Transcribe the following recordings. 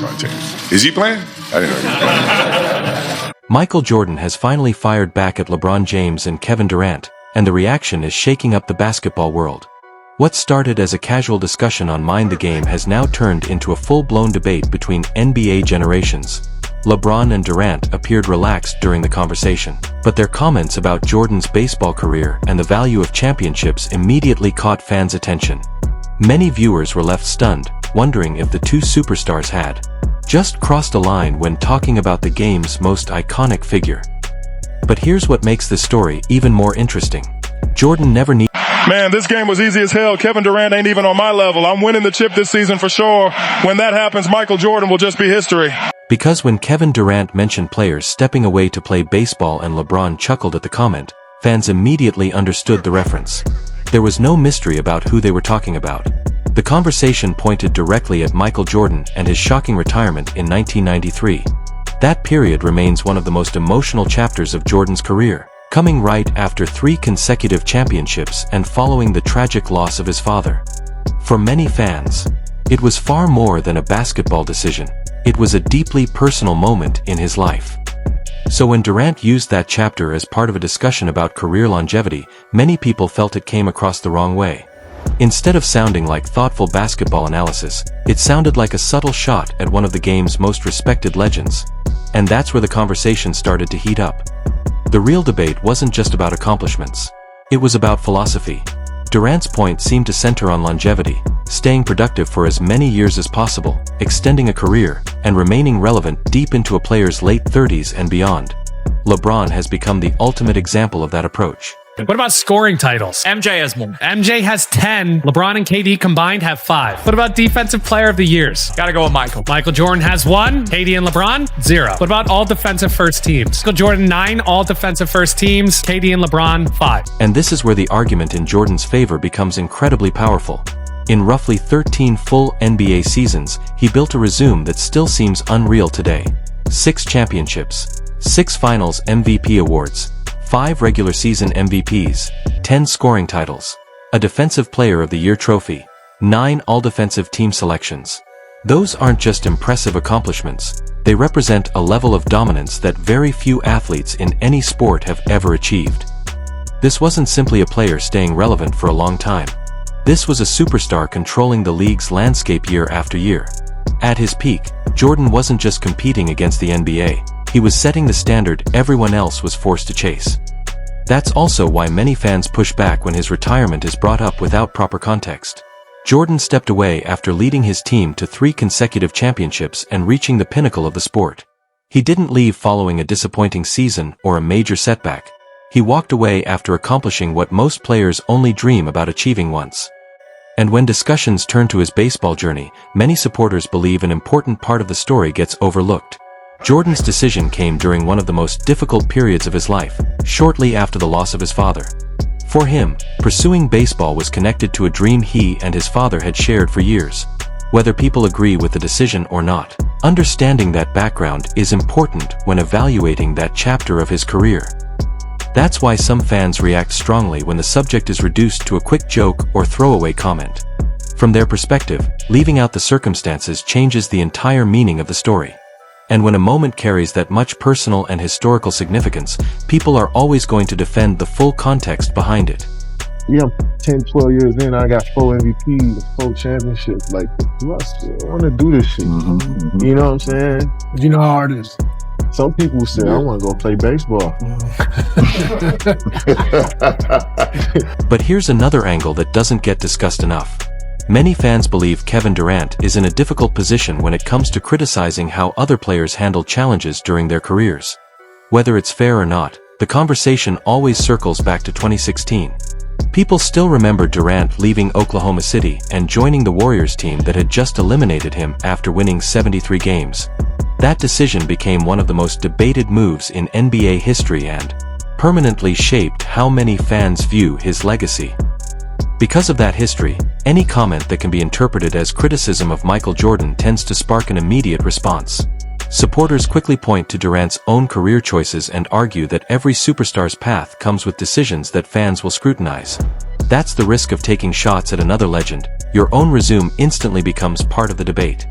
my team. Is he playing? I didn't know he was playing. Michael Jordan has finally fired back at LeBron James and Kevin Durant, and the reaction is shaking up the basketball world. What started as a casual discussion on Mind the Game has now turned into a full-blown debate between NBA generations. LeBron and Durant appeared relaxed during the conversation, but their comments about Jordan's baseball career and the value of championships immediately caught fans' attention. Many viewers were left stunned, wondering if the two superstars had just crossed a line when talking about the game's most iconic figure. But here's what makes this story even more interesting. Jordan never needed... Man, this game was easy as hell. Kevin Durant ain't even on my level. I'm winning the chip this season for sure. When that happens, Michael Jordan will just be history. Because when Kevin Durant mentioned players stepping away to play baseball and LeBron chuckled at the comment, fans immediately understood the reference. There was no mystery about who they were talking about. The conversation pointed directly at Michael Jordan and his shocking retirement in 1993. That period remains one of the most emotional chapters of Jordan's career, coming right after 3 consecutive championships and following the tragic loss of his father. For many fans, it was far more than a basketball decision. It was a deeply personal moment in his life. So when Durant used that chapter as part of a discussion about career longevity, many people felt it came across the wrong way. Instead of sounding like thoughtful basketball analysis, it sounded like a subtle shot at one of the game's most respected legends. And that's where the conversation started to heat up. The real debate wasn't just about accomplishments. It was about philosophy. Durant's point seemed to center on longevity, staying productive for as many years as possible, extending a career, and remaining relevant deep into a player's late 30s and beyond. LeBron has become the ultimate example of that approach. What about scoring titles? MJ has more. MJ has 10. LeBron and KD combined have 5. What about defensive player of the years? Gotta go with Michael. Michael Jordan has 1. KD and LeBron, 0. What about all defensive first teams? Michael Jordan 9 all defensive first teams. KD and LeBron 5. And this is where the argument in Jordan's favor becomes incredibly powerful. In roughly 13 full NBA seasons, he built a resume that still seems unreal today. 6 championships, 6 finals MVP awards, 5 regular season MVPs, 10 scoring titles, a Defensive Player of the Year trophy, 9 all-defensive team selections. Those aren't just impressive accomplishments, they represent a level of dominance that very few athletes in any sport have ever achieved. This wasn't simply a player staying relevant for a long time. This was a superstar controlling the league's landscape year after year. At his peak, Jordan wasn't just competing against the NBA. He was setting the standard everyone else was forced to chase. That's also why many fans push back when his retirement is brought up without proper context. Jordan stepped away after leading his team to 3 consecutive championships and reaching the pinnacle of the sport. He didn't leave following a disappointing season or a major setback. He walked away after accomplishing what most players only dream about achieving once. And when discussions turn to his baseball journey, many supporters believe an important part of the story gets overlooked. Jordan's decision came during one of the most difficult periods of his life, shortly after the loss of his father. For him, pursuing baseball was connected to a dream he and his father had shared for years. Whether people agree with the decision or not, understanding that background is important when evaluating that chapter of his career. That's why some fans react strongly when the subject is reduced to a quick joke or throwaway comment. From their perspective, leaving out the circumstances changes the entire meaning of the story. And when a moment carries that much personal and historical significance, people are always going to defend the full context behind it. Yeah, 10, 12 years in, I got 4 MVPs, 4 championships. Like, I want to do this shit. Mm-hmm. You know what I'm saying? You know how hard it is. Some people say, I want to go play baseball. But here's another angle that doesn't get discussed enough. Many fans believe Kevin Durant is in a difficult position when it comes to criticizing how other players handle challenges during their careers. Whether it's fair or not, the conversation always circles back to 2016. People still remember Durant leaving Oklahoma City and joining the Warriors team that had just eliminated him after winning 73 games. That decision became one of the most debated moves in NBA history and permanently shaped how many fans view his legacy. Because of that history, any comment that can be interpreted as criticism of Michael Jordan tends to spark an immediate response. Supporters quickly point to Durant's own career choices and argue that every superstar's path comes with decisions that fans will scrutinize. That's the risk of taking shots at another legend. Your own resume instantly becomes part of the debate.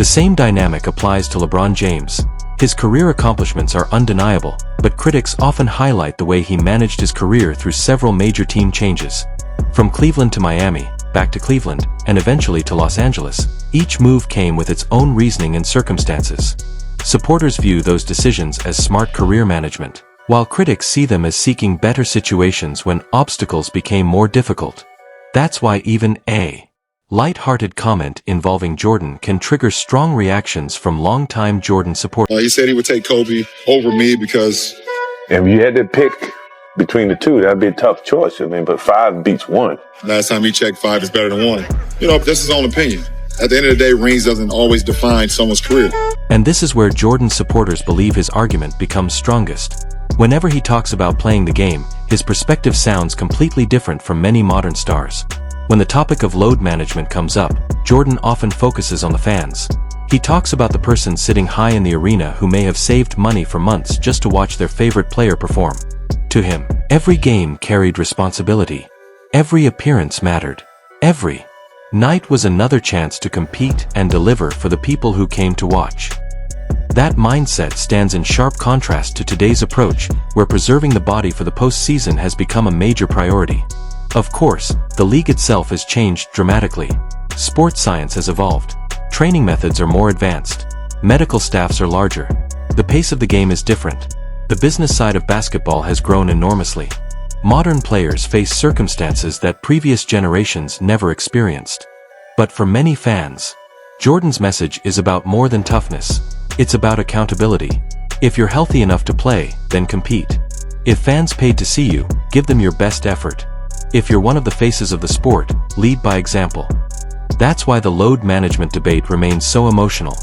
The same dynamic applies to LeBron James. His career accomplishments are undeniable, but critics often highlight the way he managed his career through several major team changes. From Cleveland to Miami, back to Cleveland, and eventually to Los Angeles, each move came with its own reasoning and circumstances. Supporters view those decisions as smart career management, while critics see them as seeking better situations when obstacles became more difficult. That's why even a light-hearted comment involving Jordan can trigger strong reactions from longtime Jordan supporters. He said he would take Kobe over me because If you had to pick between the two, that'd be a tough choice. I mean, but 5 beats 1. last time he checked, 5 is better than 1. That's his own opinion. At the end of the day, rings doesn't always define someone's career. And this is where Jordan supporters believe his argument becomes strongest. Whenever he talks about playing the game, his perspective sounds completely different from many modern stars. When the topic of load management comes up, Jordan often focuses on the fans. He talks about the person sitting high in the arena who may have saved money for months just to watch their favorite player perform. To him, every game carried responsibility. Every appearance mattered. Every night was another chance to compete and deliver for the people who came to watch. That mindset stands in sharp contrast to today's approach, where preserving the body for the postseason has become a major priority. Of course, the league itself has changed dramatically. Sports science has evolved. Training methods are more advanced. Medical staffs are larger. The pace of the game is different. The business side of basketball has grown enormously. Modern players face circumstances that previous generations never experienced. But for many fans, Jordan's message is about more than toughness. It's about accountability. If you're healthy enough to play, then compete. If fans paid to see you, give them your best effort. If you're one of the faces of the sport, lead by example. That's why the load management debate remains so emotional.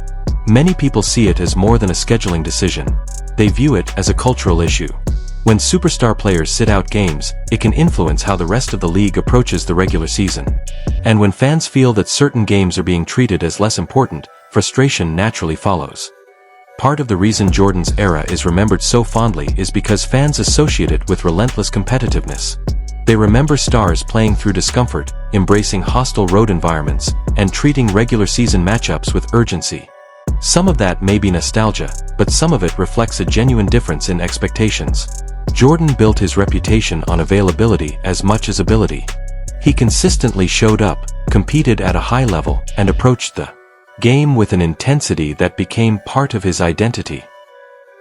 Many people see it as more than a scheduling decision. They view it as a cultural issue. When superstar players sit out games, it can influence how the rest of the league approaches the regular season. And when fans feel that certain games are being treated as less important, frustration naturally follows. Part of the reason Jordan's era is remembered so fondly is because fans associate it with relentless competitiveness. They remember stars playing through discomfort, embracing hostile road environments, and treating regular season matchups with urgency. Some of that may be nostalgia, but some of it reflects a genuine difference in expectations. Jordan built his reputation on availability as much as ability. He consistently showed up, competed at a high level, and approached the game with an intensity that became part of his identity.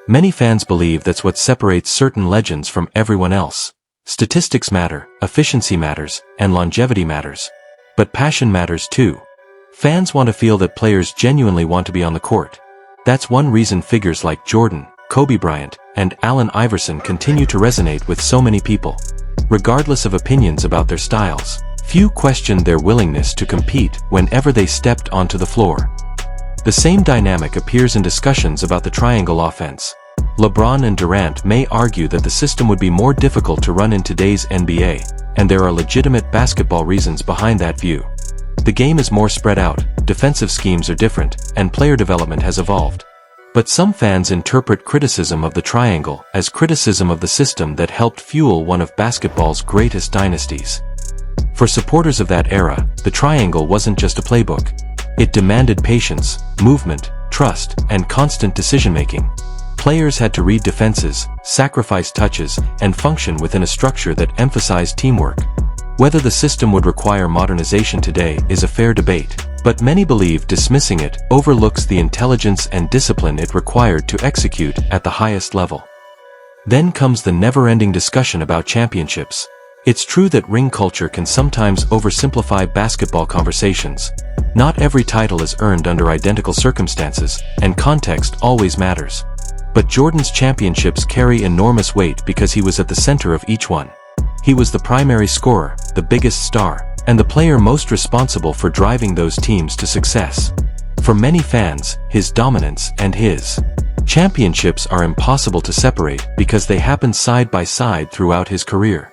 Many fans believe that's what separates certain legends from everyone else. Statistics matter, efficiency matters, and longevity matters. But passion matters too. Fans want to feel that players genuinely want to be on the court. That's one reason figures like Jordan, Kobe Bryant, and Allen Iverson continue to resonate with so many people. Regardless of opinions about their styles, few questioned their willingness to compete whenever they stepped onto the floor. The same dynamic appears in discussions about the triangle offense. LeBron and Durant may argue that the system would be more difficult to run in today's NBA, and there are legitimate basketball reasons behind that view. The game is more spread out, defensive schemes are different, and player development has evolved. But some fans interpret criticism of the triangle as criticism of the system that helped fuel one of basketball's greatest dynasties. For supporters of that era, the triangle wasn't just a playbook. It demanded patience, movement, trust, and constant decision-making. Players had to read defenses, sacrifice touches, and function within a structure that emphasized teamwork. Whether the system would require modernization today is a fair debate, but many believe dismissing it overlooks the intelligence and discipline it required to execute at the highest level. Then comes the never-ending discussion about championships. It's true that ring culture can sometimes oversimplify basketball conversations. Not every title is earned under identical circumstances, and context always matters. But Jordan's championships carry enormous weight because he was at the center of each one. He was the primary scorer, the biggest star, and the player most responsible for driving those teams to success. For many fans, his dominance and his championships are impossible to separate because they happened side by side throughout his career.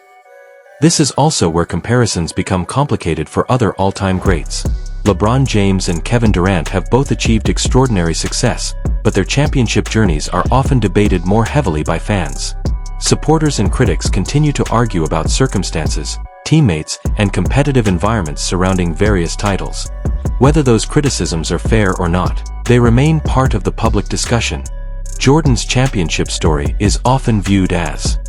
This is also where comparisons become complicated for other all-time greats. LeBron James and Kevin Durant have both achieved extraordinary success, but their championship journeys are often debated more heavily by fans. Supporters and critics continue to argue about circumstances, teammates, and competitive environments surrounding various titles. Whether those criticisms are fair or not, they remain part of the public discussion. Jordan's championship story is often viewed as